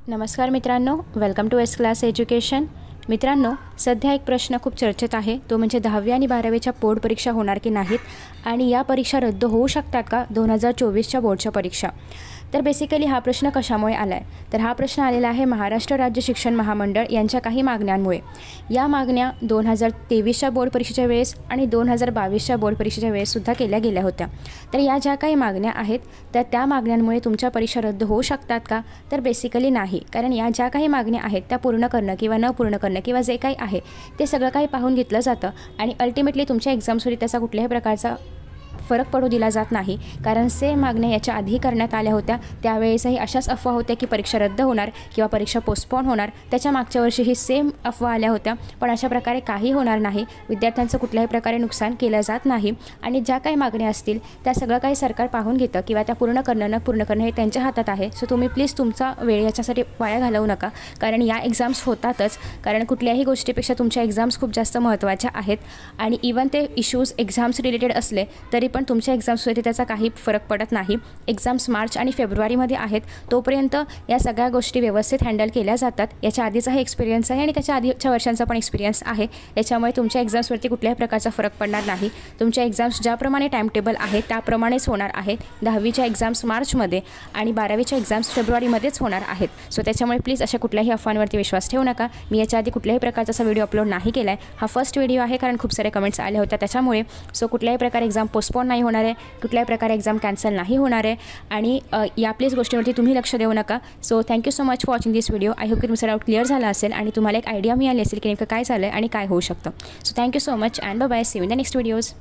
नमस्कार मित्रांनो, welcome to S class education. मित्रांनो, सध्या एक प्रश्न खूप चर्चेत आहे, तो म्हणजे 10वी आणि 12वीच्या बोर्ड परीक्षा होणार की नाहीत आणि या परीक्षा रद्द होऊ शकतात का 2024च्या बोर्डच्या परीक्षा। तर बेसिकली हा प्रश्न कशामुळे आला आहे, तर हा प्रश्न आलेला आहे महाराष्ट्र राज्य शिक्षण महामंडळ यांच्या काही मागण्यांमुळे। या मागण्या 2023च्या बोर्ड परीक्षेच्या वेळेस आणि 2022च्या बोर्ड परीक्षेच्या वेळेससुद्धा केल्या गेल्या होत्या। तर या ज्या काही मागण्या आहेत तर त्या मागण्यांमुळे तुमच्या परीक्षा रद्द होऊ शकतात का, तर बेसिकली नाही, कारण या ज्या काही मागण्या आहेत त्या पूर्ण करणं किंवा न पूर्ण करणं किंवा जे काही आहे ते सगळं काही पाहून घेतलं जातं आणि अल्टिमेटली तुमच्या एक्झाम्सवर त्याचा कुठल्याही प्रकारचा फरक पडू दिला जात नाही। कारण सेम मागण्या याच्या आधी करण्यात आल्या होत्या, त्यावेळेसही अशाच अफवा होत्या की परीक्षा रद्द होणार किंवा परीक्षा पोस्टपोन होणार। त्याच्या मागच्या वर्षीही सेम अफवा आल्या होत्या, पण अशा प्रकारे काही होणार नाही, विद्यार्थ्यांचं कुठल्याही प्रकारे नुकसान केलं जात नाही आणि ज्या काही मागण्या असतील त्या सगळं काही सरकार पाहून घेतं किंवा त्या पूर्ण करणं न पूर्ण करणं हे त्यांच्या हातात आहे। सो तुम्ही प्लीज तुमचा वेळ याच्यासाठी वाया घालवू नका, कारण या एक्झाम्स होतातच, कारण कुठल्याही गोष्टीपेक्षा तुमच्या एक्झाम्स खूप जास्त महत्त्वाच्या आहेत आणि इवन ते इश्यूज एक्झाम्स रिलेटेड असले तरी पण तुमच्या एक्झाम्सवरती त्याचा काही फरक पडत नाही। एक्झाम्स मार्च आणि फेब्रुवारीमध्ये आहेत, तोपर्यंत या सगळ्या गोष्टी व्यवस्थित हँडल केल्या जातात। याच्या आधीचा हा एक्सपिरियन्स आहे आणि त्याच्या आधीच्या वर्षांचा पण एक्सपिरियन्स आहे, त्याच्यामुळे तुमच्या एक्झाम्सवरती कुठल्याही प्रकारचा फरक पडणार नाही। तुमच्या एक्झाम्स ज्याप्रमाणे टाइम टेबल आहे त्याप्रमाणेच होणार आहेत। 10वीच्या एक्झाम्स मार्चमध्ये आणि 12वीच्या एक्झाम्स फेब्रुवारीमध्येच होणार आहेत। सो त्याच्यामुळे प्लीज अशा कुठल्याही अफवांवरती विश्वास ठेवू नका। मी याच्या आधी कुठल्याही प्रकारचा असा व्हिडिओ अपलोड नाही केला आहे, हा फर्स्ट व्हिडिओ आहे, कारण खूप सारे कमेंट्स आले होते त्याच्यामुळे। सो कुठल्याही प्रकारे एक्झाम पोस्टपोन नाही होणार आहे, कुठल्याही प्रकारे एक्झाम कॅन्सल नाही होणार आहे आणि या प्लीज गोष्टींवरती तुम्ही लक्ष देऊ नका। So thank you so much for watching this video. I hope की तुमचा डाऊट क्लिअर झाला असेल आणि तुम्हाला एक आयडिया मिळाली असेल की नेमकं काय झालं आणि काय होऊ शकतं। So thank you so much and bye bye, see you in the next videos.